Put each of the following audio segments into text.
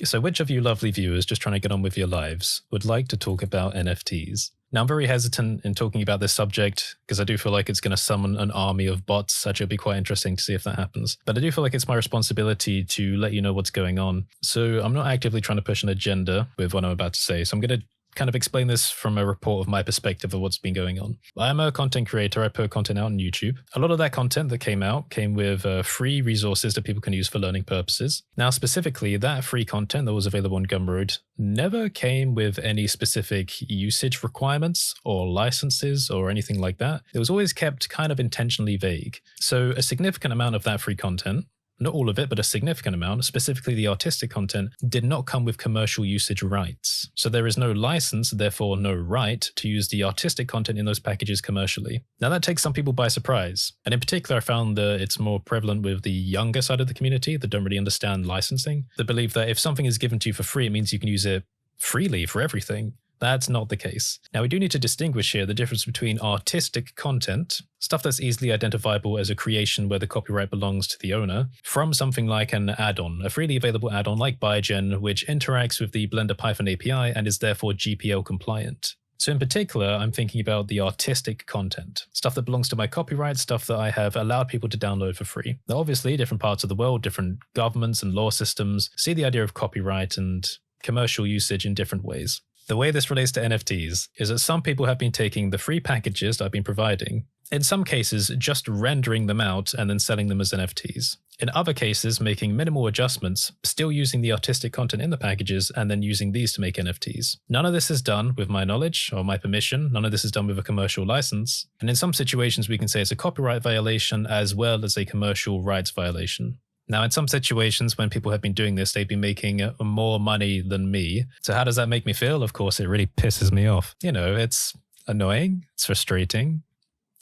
So which of you lovely viewers just trying to get on with your lives would like to talk about NFTs? Now, I'm very hesitant in talking about this subject because I do feel like it's going to summon an army of bots. Actually, it'll be quite interesting to see if that happens. But I do feel like it's my responsibility to let you know what's going on. So I'm not actively trying to push an agenda with what I'm about to say. So I'm going to kind of explain this from a report of my perspective of what's been going on. I'm a content creator. I put content out on YouTube. A lot of that content that came out came with free resources that people can use for learning purposes. Now, specifically, that free content that was available on Gumroad never came with any specific usage requirements or licenses or anything like that. It was always kept kind of intentionally vague. So a significant amount of that free content, not all of it, but a significant amount, specifically the artistic content, did not come with commercial usage rights. So there is no license, therefore no right to use the artistic content in those packages commercially. Now that takes some people by surprise. And in particular, I found that it's more prevalent with the younger side of the community that don't really understand licensing, that believe that if something is given to you for free, it means you can use it freely for everything. That's not the case. Now, we do need to distinguish here the difference between artistic content, stuff that's easily identifiable as a creation where the copyright belongs to the owner, from something like an add-on, a freely available add-on like Biogen, which interacts with the Blender Python API and is therefore GPL compliant. So in particular, I'm thinking about the artistic content, stuff that belongs to my copyright, stuff that I have allowed people to download for free. Now, obviously, different parts of the world, different governments and law systems see the idea of copyright and commercial usage in different ways. The way this relates to NFTs is that some people have been taking the free packages that I've been providing, in some cases just rendering them out and then selling them as NFTs. In other cases, making minimal adjustments, still using the artistic content in the packages and then using these to make NFTs. None of this is done with my knowledge or my permission. None of this is done with a commercial license. And in some situations, we can say it's a copyright violation as well as a commercial rights violation. Now, in some situations, when people have been doing this, they've been making more money than me. So how does that make me feel? Of course, it really pisses me off. You know, it's annoying. It's frustrating.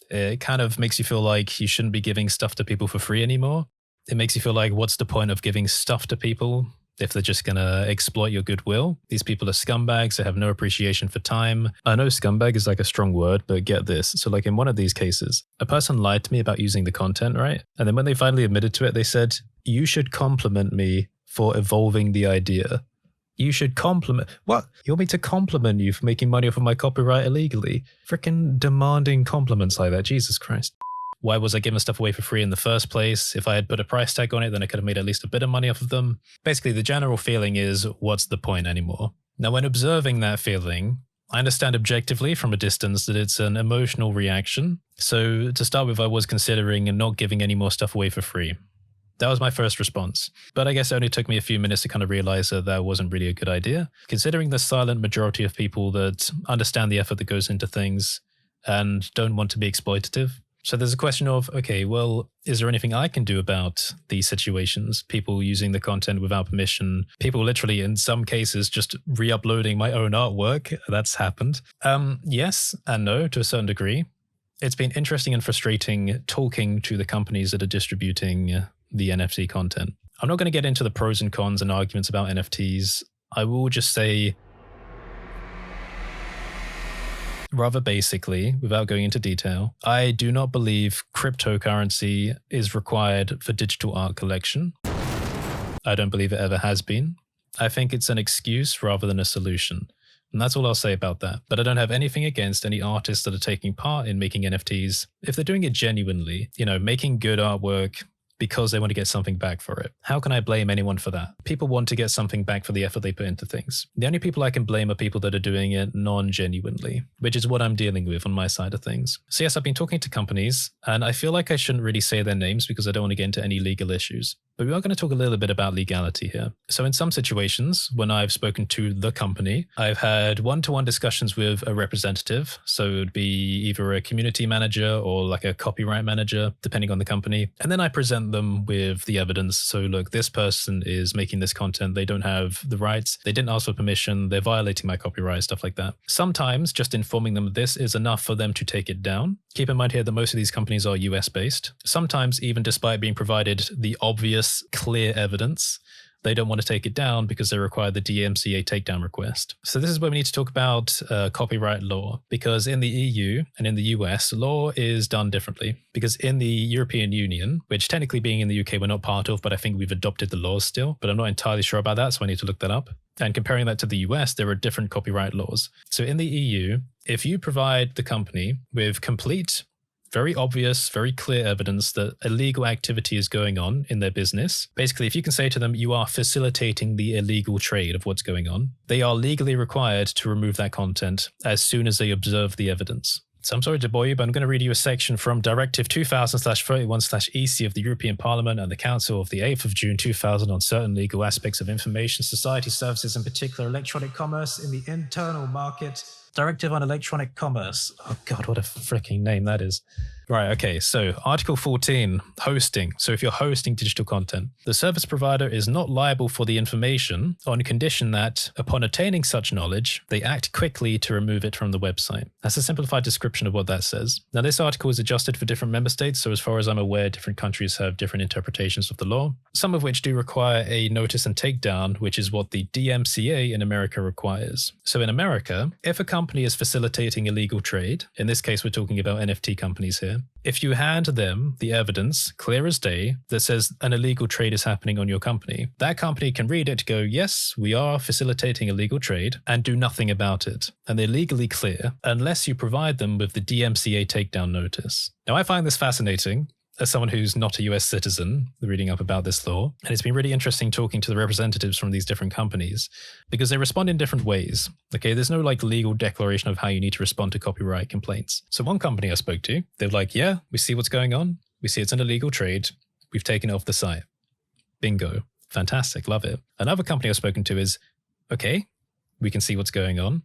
It kind of makes you feel like you shouldn't be giving stuff to people for free anymore. It makes you feel like, what's the point of giving stuff to people if they're just going to exploit your goodwill? These people are scumbags. They have no appreciation for time. I know scumbag is like a strong word, but get this. So like in one of these cases, a person lied to me about using the content, right? And then when they finally admitted to it, they said, you should compliment me for evolving the idea. You should compliment. What? You want me to compliment you for making money off of my copyright illegally? Freaking demanding compliments like that. Jesus Christ. Why was I giving stuff away for free in the first place? If I had put a price tag on it, then I could have made at least a bit of money off of them. Basically, the general feeling is, what's the point anymore? Now, when observing that feeling, I understand objectively from a distance that it's an emotional reaction. So to start with, I was considering not giving any more stuff away for free. That was my first response. But I guess it only took me a few minutes to kind of realize that that wasn't really a good idea, considering the silent majority of people that understand the effort that goes into things and don't want to be exploitative. So there's a question of, okay, well, is there anything I can do about these situations? People using the content without permission, people literally in some cases just re-uploading my own artwork. That's happened. Yes and no to a certain degree. It's been interesting and frustrating talking to the companies that are distributing the NFT content. I'm not going to get into the pros and cons and arguments about NFTs. I will just say, rather basically, without going into detail, I do not believe cryptocurrency is required for digital art collection. I don't believe it ever has been. I think it's an excuse rather than a solution. And that's all I'll say about that. But I don't have anything against any artists that are taking part in making NFTs. If they're doing it genuinely, you know, making good artwork because they want to get something back for it. How can I blame anyone for that? People want to get something back for the effort they put into things. The only people I can blame are people that are doing it non-genuinely, which is what I'm dealing with on my side of things. So yes, I've been talking to companies, and I feel like I shouldn't really say their names because I don't want to get into any legal issues. But we are going to talk a little bit about legality here. So in some situations, when I've spoken to the company, I've had one-to-one discussions with a representative. So it would be either a community manager or like a copyright manager, depending on the company. And then I present them with the evidence. So look, this person is making this content. They don't have the rights. They didn't ask for permission. They're violating my copyright, stuff like that. Sometimes just informing them of this is enough for them to take it down. Keep in mind here that most of these companies are US based. Sometimes even despite being provided the obvious clear evidence, they don't want to take it down because they require the DMCA takedown request. So this is where we need to talk about copyright law, because in the EU and in the US, law is done differently. Because in the European Union, which technically being in the UK we're not part of, but I think we've adopted the laws still, but I'm not entirely sure about that, so I need to look that up. And comparing that to the US, there are different copyright laws. So in the EU, if you provide the company with complete, very obvious, very clear evidence that illegal activity is going on in their business. Basically, if you can say to them, you are facilitating the illegal trade of what's going on, they are legally required to remove that content as soon as they observe the evidence. So I'm sorry to bore you, but I'm going to read you a section from Directive 2000/31/EC of the European Parliament and the Council of the 8th of June 2000 on certain legal aspects of information society services, in particular electronic commerce in the internal market. Directive on Electronic Commerce. Oh God, what a freaking name that is. Right, okay, so Article 14, hosting. So if you're hosting digital content, the service provider is not liable for the information on condition that, upon attaining such knowledge, they act quickly to remove it from the website. That's a simplified description of what that says. Now, this article is adjusted for different member states, so as far as I'm aware, different countries have different interpretations of the law, some of which do require a notice and takedown, which is what the DMCA in America requires. So in America, if a company is facilitating illegal trade, in this case we're talking about NFT companies here, if you hand them the evidence, clear as day, that says an illegal trade is happening on your company, that company can read it, go, yes, we are facilitating illegal trade, and do nothing about it. And they're legally clear unless you provide them with the DMCA takedown notice. Now, I find this fascinating as someone who's not a US citizen, reading up about this law. And it's been really interesting talking to the representatives from these different companies because they respond in different ways. Okay, there's no like legal declaration of how you need to respond to copyright complaints. So one company I spoke to, they're like, yeah, we see what's going on. We see it's an illegal trade. We've taken it off the site. Bingo. Fantastic. Love it. Another company I've spoken to is, okay, we can see what's going on.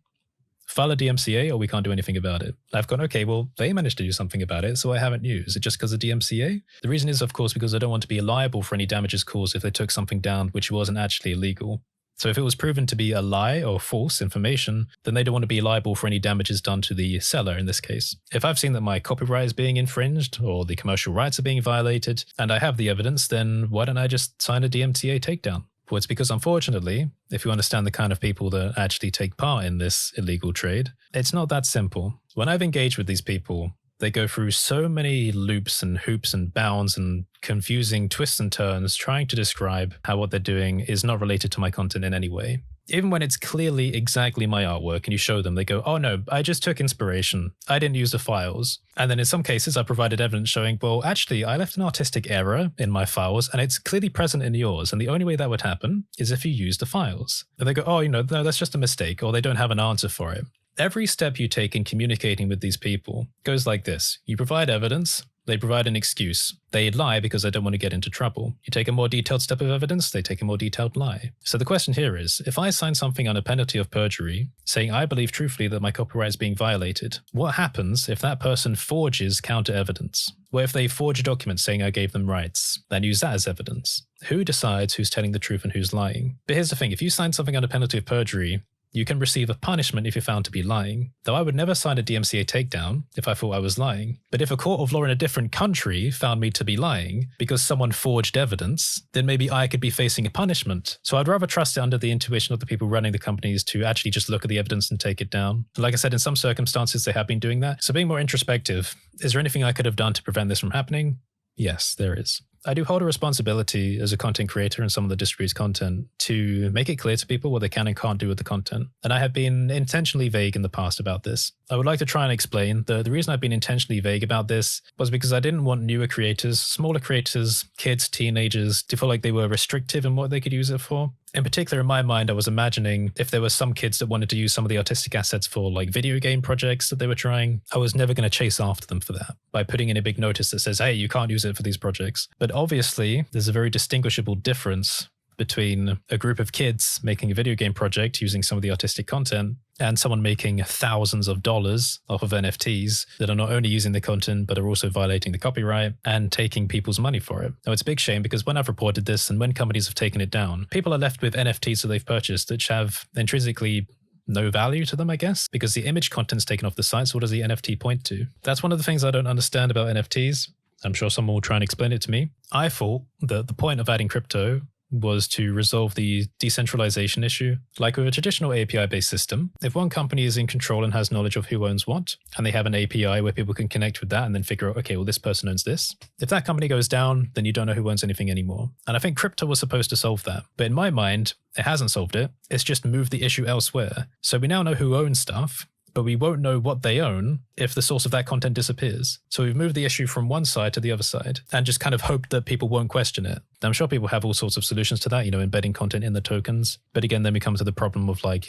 File a DMCA or we can't do anything about it. I've gone, okay, well, they managed to do something about it, so I haven't you. Is it just because of DMCA? The reason is, of course, because I don't want to be liable for any damages caused if they took something down which wasn't actually illegal. So if it was proven to be a lie or false information, then they don't want to be liable for any damages done to the seller in this case. If I've seen that my copyright is being infringed or the commercial rights are being violated, and I have the evidence, then why don't I just sign a DMCA takedown? Well, it's because, unfortunately, if you understand the kind of people that actually take part in this illegal trade, it's not that simple. When I've engaged with these people, they go through so many loops and hoops and bounds and confusing twists and turns trying to describe how what they're doing is not related to my content in any way. Even when it's clearly exactly my artwork and you show them, they go, oh no, I just took inspiration. I didn't use the files. And then in some cases, I provided evidence showing, well, actually, I left an artistic error in my files and it's clearly present in yours. And the only way that would happen is if you use the files. And they go, oh, no, that's just a mistake, or they don't have an answer for it. Every step you take in communicating with these people goes like this. You provide evidence. They provide an excuse. They lie because they don't want to get into trouble. You take a more detailed step of evidence, they take a more detailed lie. So the question here is, if I sign something under penalty of perjury, saying I believe truthfully that my copyright is being violated, what happens if that person forges counter evidence? What if they forge a document saying I gave them rights, then use that as evidence? Who decides who's telling the truth and who's lying? But here's the thing, if you sign something under penalty of perjury, you can receive a punishment if you're found to be lying. Though I would never sign a DMCA takedown if I thought I was lying. But if a court of law in a different country found me to be lying because someone forged evidence, then maybe I could be facing a punishment. So I'd rather trust it under the intuition of the people running the companies to actually just look at the evidence and take it down. And like I said, in some circumstances, they have been doing that. So being more introspective, is there anything I could have done to prevent this from happening? Yes, there is. I do hold a responsibility as a content creator and someone that distributes content to make it clear to people what they can and can't do with the content. And I have been intentionally vague in the past about this. I would like to try and explain the reason I've been intentionally vague about this was because I didn't want newer creators, smaller creators, kids, teenagers to feel like they were restrictive in what they could use it for. In particular, in my mind, I was imagining if there were some kids that wanted to use some of the artistic assets for like video game projects that they were trying, I was never going to chase after them for that by putting in a big notice that says, hey, you can't use it for these projects. But obviously, there's a very distinguishable difference between a group of kids making a video game project using some of the artistic content and someone making thousands of dollars off of NFTs that are not only using the content, but are also violating the copyright and taking people's money for it. Now, it's a big shame because when I've reported this and when companies have taken it down, people are left with NFTs that they've purchased which have intrinsically no value to them, I guess, because the image content's taken off the site. So what does the NFT point to? That's one of the things I don't understand about NFTs. I'm sure someone will try and explain it to me. I thought that the point of adding crypto was to resolve the decentralization issue. Like with a traditional API-based system, if one company is in control and has knowledge of who owns what, and they have an API where people can connect with that and then figure out, okay, well, this person owns this. If that company goes down, then you don't know who owns anything anymore. And I think crypto was supposed to solve that. But in my mind, it hasn't solved it. It's just moved the issue elsewhere. So we now know who owns stuff, but we won't know what they own if the source of that content disappears. So we've moved the issue from one side to the other side and just kind of hoped that people won't question it. I'm sure people have all sorts of solutions to that, embedding content in the tokens. But again, then we come to the problem of like,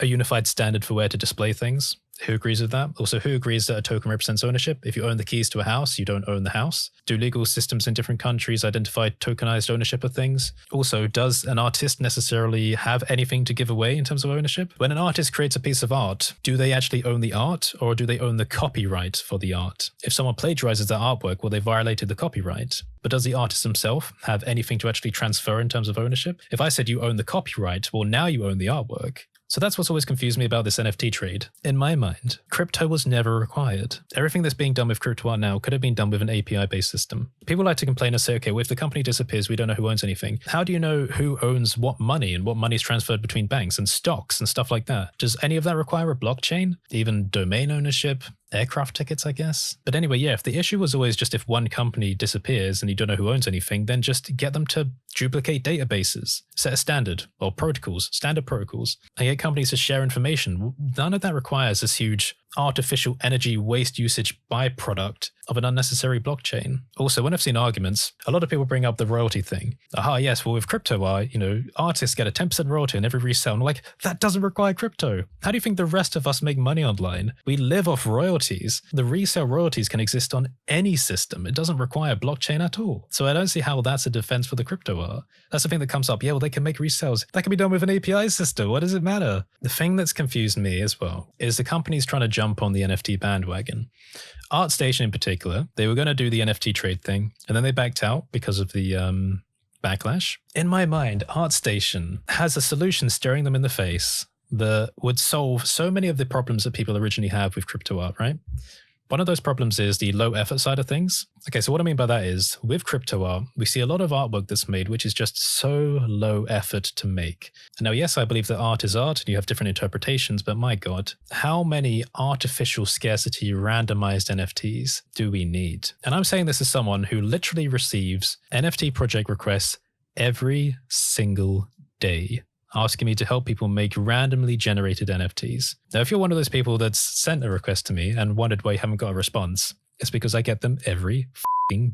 a unified standard for where to display things. Who agrees with that? Also, who agrees that a token represents ownership? If you own the keys to a house, you don't own the house. Do legal systems in different countries identify tokenized ownership of things? Also, does an artist necessarily have anything to give away in terms of ownership? When an artist creates a piece of art, do they actually own the art or do they own the copyright for the art? If someone plagiarizes that artwork, well, they violated the copyright. But does the artist himself have anything to actually transfer in terms of ownership? If I said you own the copyright, well, now you own the artwork. So that's what's always confused me about this NFT trade. In my mind, crypto was never required. Everything that's being done with crypto art now could have been done with an API-based system. People like to complain and say, okay, well, if the company disappears, we don't know who owns anything. How do you know who owns what money and what money is transferred between banks and stocks and stuff like that? Does any of that require a blockchain? Even domain ownership? Aircraft tickets, I guess. But anyway, yeah, if the issue was always just if one company disappears and you don't know who owns anything, then just get them to duplicate databases, set a standard or protocols, standard protocols, and get companies to share information. None of that requires this huge artificial energy waste usage byproduct of an unnecessary blockchain. Also, when I've seen arguments, a lot of people bring up the royalty thing. Yes, well, with crypto art, artists get a 10% royalty on every resale. And I'm like, that doesn't require crypto. How do you think the rest of us make money online? We live off royalties. The resale royalties can exist on any system. It doesn't require blockchain at all. So I don't see how that's a defense for the crypto art. That's the thing that comes up. Yeah, well, they can make resales. That can be done with an API system. What does it matter? The thing that's confused me as well is the companies trying to jump on the NFT bandwagon. ArtStation in particular, they were going to do the NFT trade thing, and then they backed out because of the backlash. In my mind, ArtStation has a solution staring them in the face that would solve so many of the problems that people originally have with crypto art, right? One of those problems is the low effort side of things. Okay, so what I mean by that is with crypto art, we see a lot of artwork that's made, which is just so low effort to make. Now, yes, I believe that art is art and you have different interpretations, but my God, how many artificial scarcity randomized NFTs do we need? And I'm saying this as someone who literally receives NFT project requests every single day, asking me to help people make randomly generated NFTs. Now, if you're one of those people that's sent a request to me and wondered why you haven't got a response, it's because I get them every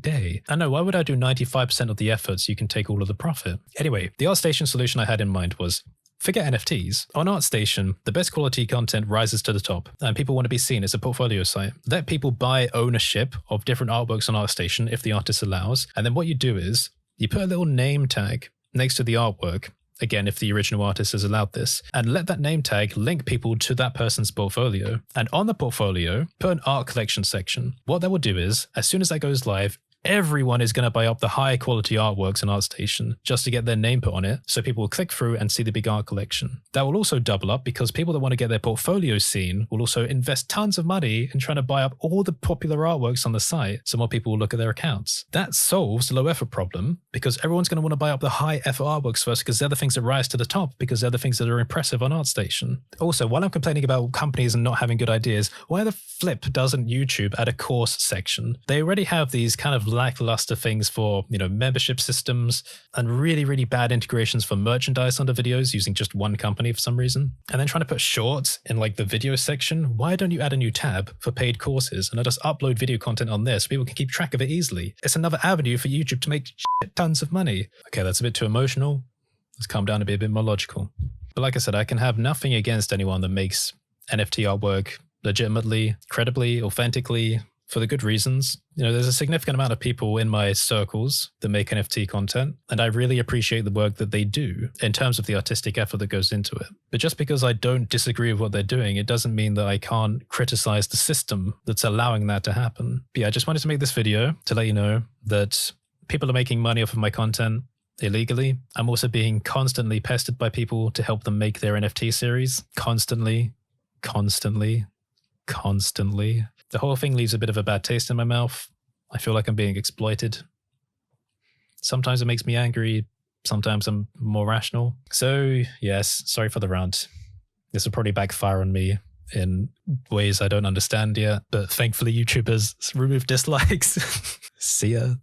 day. I know, why would I do 95% of the effort so you can take all of the profit? Anyway, the ArtStation solution I had in mind was, forget NFTs. On ArtStation, the best quality content rises to the top, and people want to be seen as a portfolio site. Let people buy ownership of different artworks on ArtStation if the artist allows, and then what you do is, you put a little name tag next to the artwork, again, if the original artist has allowed this, and let that name tag link people to that person's portfolio. And on the portfolio, put an art collection section. What that will do is, as soon as that goes live, everyone is going to buy up the high quality artworks on ArtStation just to get their name put on it, so people will click through and see the big art collection. That will also double up because people that want to get their portfolios seen will also invest tons of money in trying to buy up all the popular artworks on the site, so more people will look at their accounts. That solves the low effort problem because everyone's going to want to buy up the high effort artworks first because they're the things that rise to the top, because they're the things that are impressive on ArtStation. Also, while I'm complaining about companies and not having good ideas, why the flip doesn't YouTube add a course section? They already have these kind of lackluster things for, membership systems and really, really bad integrations for merchandise under videos using just one company for some reason. And then trying to put shorts in like the video section. Why don't you add a new tab for paid courses and let us upload video content on this so people can keep track of it easily? It's another avenue for YouTube to make tons of money. Okay, that's a bit too emotional. Let's calm down and be a bit more logical. But like I said, I can have nothing against anyone that makes NFT artwork legitimately, credibly, authentically, for the good reasons. There's a significant amount of people in my circles that make NFT content, and I really appreciate the work that they do in terms of the artistic effort that goes into it. But just because I don't disagree with what they're doing, it doesn't mean that I can't criticize the system that's allowing that to happen. But yeah, I just wanted to make this video to let you know that people are making money off of my content illegally. I'm also being constantly pestered by people to help them make their NFT series. Constantly. The whole thing leaves a bit of a bad taste in my mouth. I feel like I'm being exploited. Sometimes it makes me angry. Sometimes I'm more rational. So yes, sorry for the rant. This will probably backfire on me in ways I don't understand yet, but thankfully YouTube has removed dislikes. See ya.